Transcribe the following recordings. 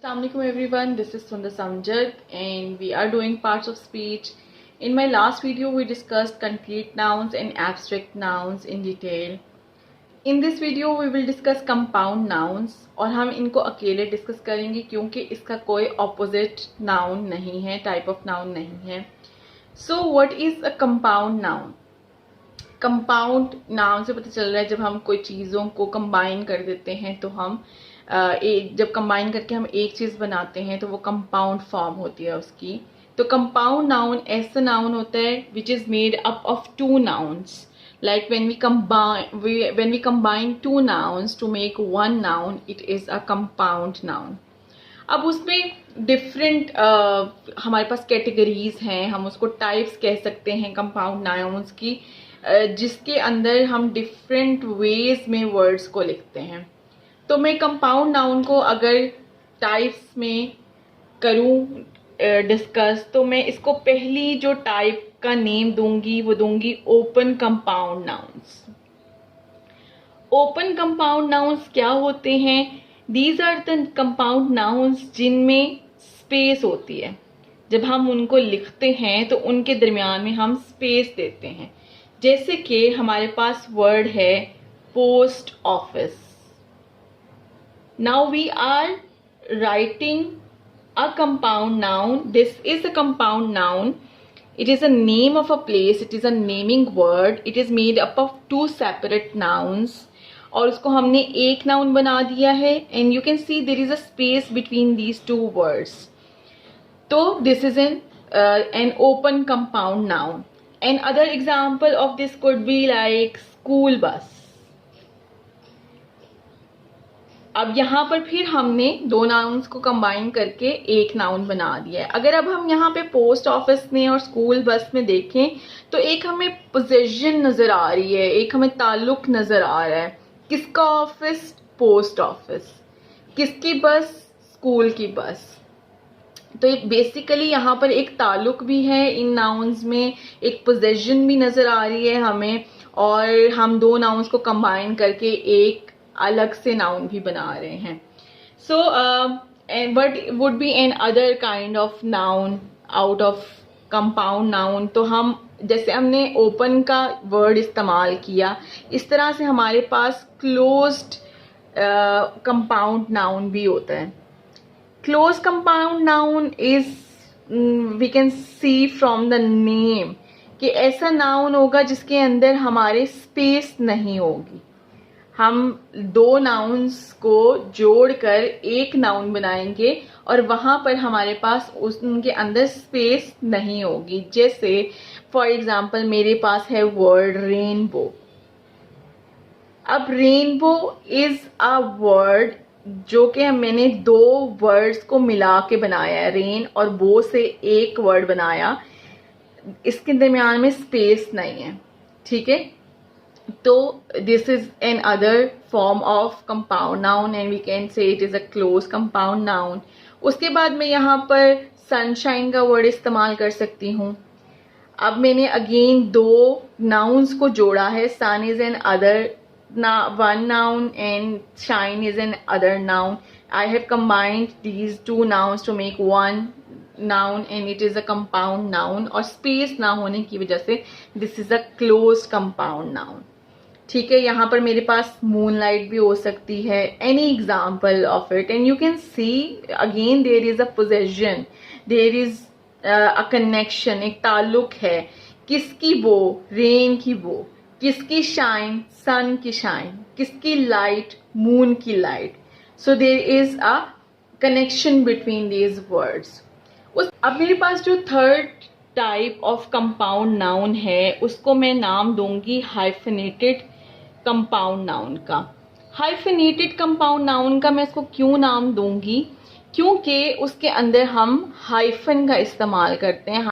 Assalamualaikum everyone, this is Sundar Samjad and we are doing parts of speech. In my last video we discussed concrete nouns and abstract nouns in detail. In this video we will discuss compound nouns और हम इनको अकेले discuss करेंगे क्योंकि इसका कोई opposite noun नहीं है, type of noun नहीं है. So what is a compound noun? Compound noun से पता चल रहा है जब हम कोई चीज़ों को कंबाइन कर देते हैं तो हम जब कंबाइन करके हम एक चीज़ बनाते हैं तो वो कंपाउंड फॉर्म होती है उसकी. तो कंपाउंड नाउन ऐसा नाउन होता है which is made up of two nouns. Like when we combine two nouns to make one noun, it is a compound noun. अब उसमें डिफरेंट हमारे पास कैटेगरीज हैं, हम उसको टाइप्स कह सकते हैं कंपाउंड नाउन्स की, जिसके अंदर हम डिफरेंट वेज में वर्ड्स को लिखते हैं. तो मैं कंपाउंड नाउन को अगर टाइप्स में करूं डिस्कस तो मैं इसको पहली जो टाइप का नेम दूंगी वो दूंगी open compound nouns. Open compound nouns क्या होते हैं? These are the compound nouns जिनमें स्पेस होती है. जब हम उनको लिखते हैं तो उनके दरमियान में हम स्पेस देते हैं. जैसे कि हमारे पास वर्ड है post office. Now we are writing a compound noun. This is a compound noun. It is a name of a place. It is a naming word. It is made up of two separate nouns. और उसको हमने एक noun बना दिया है and you can see there is a space between these two words. तो this is an open compound noun. An other example of this could be like school bus. अब यहाँ पर फिर हमने दो नाउन्स को कंबाइन करके एक नाउन बना दिया है. अगर अब हम यहाँ पे पोस्ट ऑफिस में और स्कूल बस में देखें तो एक हमें पोजीशन नजर आ रही है, एक हमें ताल्लुक नजर आ रहा है. किसका ऑफिस? Post office. किसकी बस? स्कूल की बस. तो बेसिकली यहाँ पर एक ताल्लुक भी है इन नाउन्स में, एक पोजीशन भी नजर आ रही है हमें, और हम दो नाउन्स को कंबाइन करके एक अलग से नाउन भी बना रहे हैं. So what would be another kind of noun out of compound noun? तो हम जैसे हमने ओपन का वर्ड इस्तेमाल किया, इस तरह से हमारे पास क्लोज्ड कंपाउंड नाउन भी होता है. Close compound noun is we can see from the name कि ऐसा नाउन होगा जिसके अंदर हमारे स्पेस नहीं होगी. हम दो नाउन्स को जोड़कर एक नाउन बनाएंगे और वहां पर हमारे पास उनके अंदर स्पेस नहीं होगी. जैसे फॉर एग्जाम्पल मेरे पास है वर्ड रेनबो. अब रेनबो इज अ वर्ड जो कि मैंने दो वर्ड्स को मिला के बनाया है. रेन और बो से एक वर्ड बनाया, इसके दरमियान में स्पेस नहीं है. ठीक है, तो this is another form of compound noun and we can say it is a close compound noun. उसके बाद मैं यहाँ पर सनशाइन का वर्ड इस्तेमाल कर सकती हूँ. अब मैंने अगेन दो नाउन्स को जोड़ा है. Sun is another one noun and shine is an other noun. I have combined these two nouns to make one noun and it is a compound noun. और space ना होने की वजह से this is a closed compound noun. ठीक है, यहाँ पर मेरे पास moonlight भी हो सकती है. Any example of it and you can see again there is a possession, there is a connection, एक ताल्लुक है. किसकी? वो रेन की वो. किसकी? शाइन, सन की शाइन. किसकी? लाइट, मून की light. So there is a connection between these words. अब मेरे पास जो third type of compound noun है उसको मैं नाम दूंगी हाइफेनेटेड कंपाउंड नाउन का. हाइफेनेटेड कंपाउंड नाउन का मैं इसको क्यों नाम दूंगी? क्योंकि उसके अंदर हम हाइफन का इस्तेमाल करते हैं,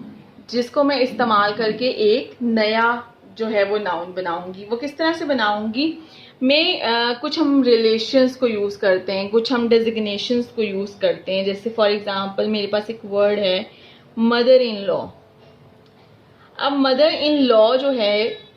जिसको मैं इस्तेमाल करके एक नया जो है वो नाउन बनाऊंगी. वो किस तरह से बनाऊंगी? मैं कुछ हम रिलेशंस को यूज करते हैं, कुछ हम डेजिग्नेशंस को यूज करते हैं. जैसे फॉर एग्जांपल मेरे पास एक वर्ड है मदर इन लॉ. अब मदर इन लॉ जो है,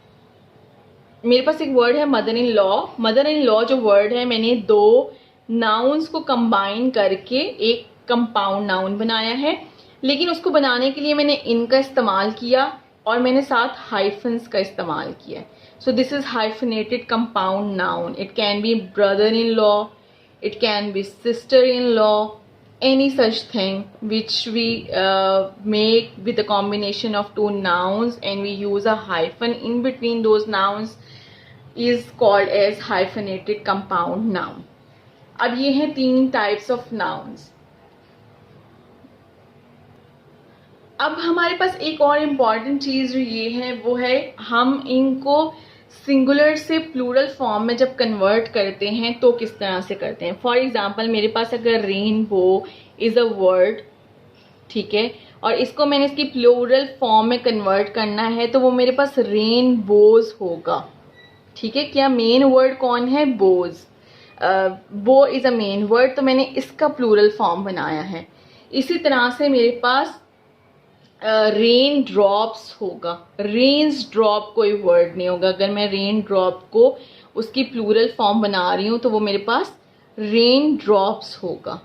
मेरे पास एक वर्ड है mother in law. Mother in law जो वर्ड है मैंने दो नाउन्स को कंबाइन करके एक कंपाउंड नाउन बनाया है, लेकिन उसको बनाने के लिए मैंने इन का इस्तेमाल किया और मैंने साथ हाइफन्स का इस्तेमाल किया है. So this is hyphenated compound noun. It can be brother in law, it can be sister-in-law, any such thing which we make with a combination of two nouns and we use a hyphen in between those nouns is called as hyphenated compound noun. अब ये हैं 3 types of nouns. अब हमारे पास एक और important चीज़ जो ये है वो है हम इनको सिंगुलर से प्लूरल फॉर्म में जब कन्वर्ट करते हैं तो किस तरह से करते हैं. फॉर एग्जाम्पल मेरे पास अगर रेनबो इज़ अ वर्ड, ठीक है, और इसको मैंने इसकी प्लूरल फॉर्म में कन्वर्ट करना है तो वो मेरे पास रेनबोज होगा. ठीक है, क्या मेन वर्ड कौन है? बोज. बो इज़ अ मेन वर्ड, तो मैंने इसका प्लूरल फॉर्म बनाया है. इसी तरह से मेरे पास रेन ड्रॉप्स होगा. रेन्स ड्रॉप कोई वर्ड नहीं होगा. अगर मैं रेन ड्रॉप को उसकी प्लूरल फॉर्म बना रही हूँ तो वो मेरे पास रेन ड्रॉप्स होगा.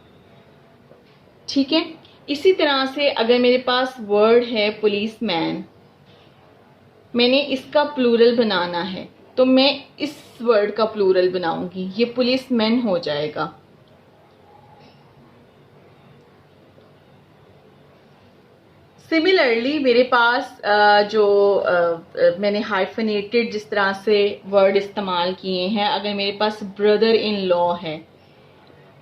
ठीक है, इसी तरह से अगर मेरे पास वर्ड है पुलिस मैन, मैंने इसका प्लूरल बनाना है तो मैं इस वर्ड का प्लूरल बनाऊंगी, ये पुलिस मैन हो जाएगा. सिमिलरली मेरे पास मैंने हाइफनेटेड जिस तरह से वर्ड इस्तेमाल किए हैं, अगर मेरे पास ब्रदर इन लॉ है,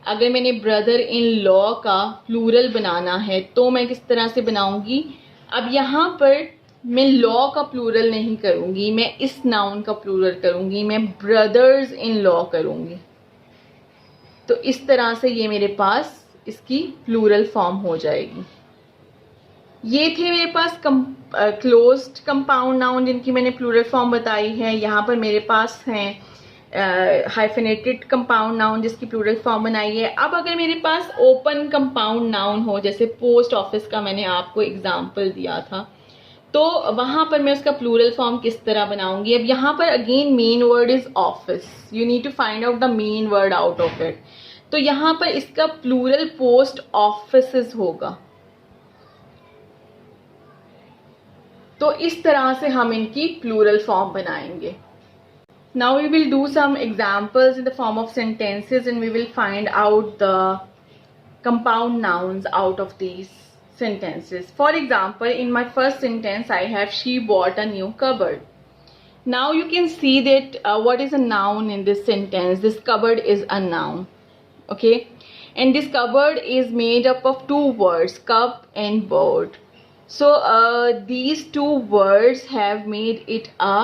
अगर मैंने ब्रदर इन लॉ का प्लूरल बनाना है तो मैं किस तरह से बनाऊंगी. अब यहाँ पर मैं लॉ का प्लूरल नहीं करूंगी, मैं इस नाउन का प्लूरल करूंगी, मैं ब्रदर्स इन लॉ करूंगी. तो इस तरह से ये मेरे पास इसकी प्लूरल फॉर्म हो जाएगी. ये थे मेरे पास क्लोज्ड कंपाउंड नाउन जिनकी मैंने प्लूरल फॉर्म बताई है. यहाँ पर मेरे पास हैं हाइफनेटेड कंपाउंड नाउन जिसकी प्लूरल फॉर्म बनाई है. अब अगर मेरे पास ओपन कंपाउंड नाउन हो, जैसे पोस्ट ऑफिस का मैंने आपको एग्जांपल दिया था, तो वहाँ पर मैं उसका प्लूरल फॉर्म किस तरह बनाऊंगी. अब यहाँ पर again main word is office. You need to find out the main word out of it. तो यहाँ पर इसका प्लूरल पोस्ट ऑफिसेस होगा. तो इस तरह से हम इनकी प्लूरल फॉर्म बनाएंगे. Now we will do some examples in the form of sentences and we will find out the compound nouns out of these sentences. For example, in my first sentence I have she bought a new cupboard. Now you can see that what is a noun in this sentence. This cupboard is a noun. Okay, and this cupboard is made up of 2 words, cup and board. So these 2 words have made it a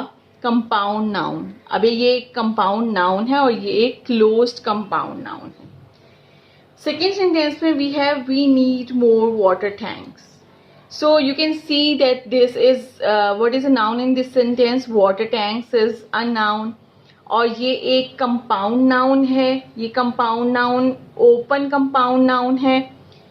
compound noun. अब ये एक compound noun है और ये एक closed compound noun है. Second sentence में we have we need more water tanks. So you can see that this is what is a noun in this sentence. Water tanks is a noun और ये एक compound noun है. ये compound noun open compound noun है.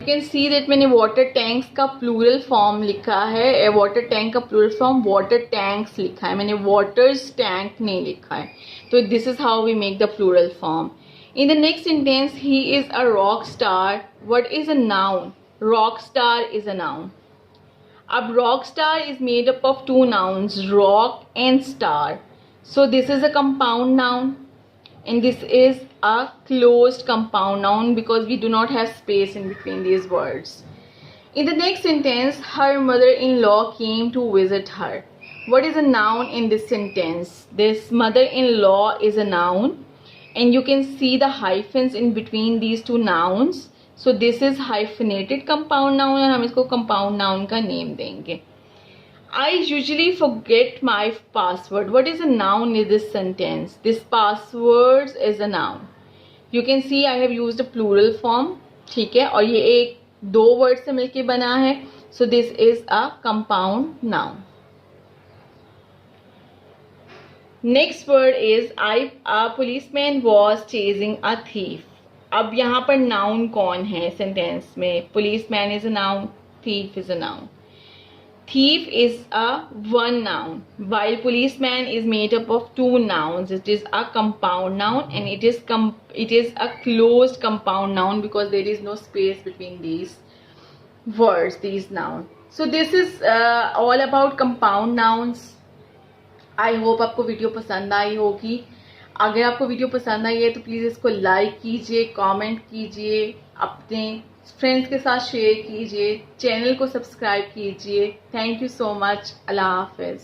You can see that मैंने water tanks का plural form लिखा है. water tank का plural form water tanks लिखा है, मैंने waters tank नहीं लिखा है. तो this is how we make the plural form. In the next sentence, he is a rock star. What is a noun? Rock star is a noun. अब rock star is made up of 2 nouns, rock and star. So this is a compound noun. And this is a closed compound noun because we do not have space in between these words. In the next sentence, her mother-in-law came to visit her. What is a noun in this sentence? This mother-in-law is a noun and you can see the hyphens in between these 2 nouns. So this is hyphenated compound noun और हम इसको compound noun का name देंगे. I usually forget my password. What is a noun in this sentence? This passwords is a noun. You can see I have used a plural form. ठीक है, और ये एक 2 वर्ड से मिलके बना है. So this is a compound noun. Next word is a policeman was chasing a thief. अब यहाँ पर noun कौन है सेंटेंस में? Policeman is a noun, thief is a noun. thief is a one noun, while policeman is made up of two nouns. It is a compound noun, and it is a closed compound noun because there is no space between these words, these nouns. So this is all about compound nouns. I hope आपको video पसंद आई होगी. अगर आपको video पसंद आई है तो please इसको like कीजिए, कमेंट कीजिए, अपने फ्रेंड्स के साथ शेयर कीजिए, चैनल को सब्सक्राइब कीजिए. Thank you so much. अल्लाह हाफिज़.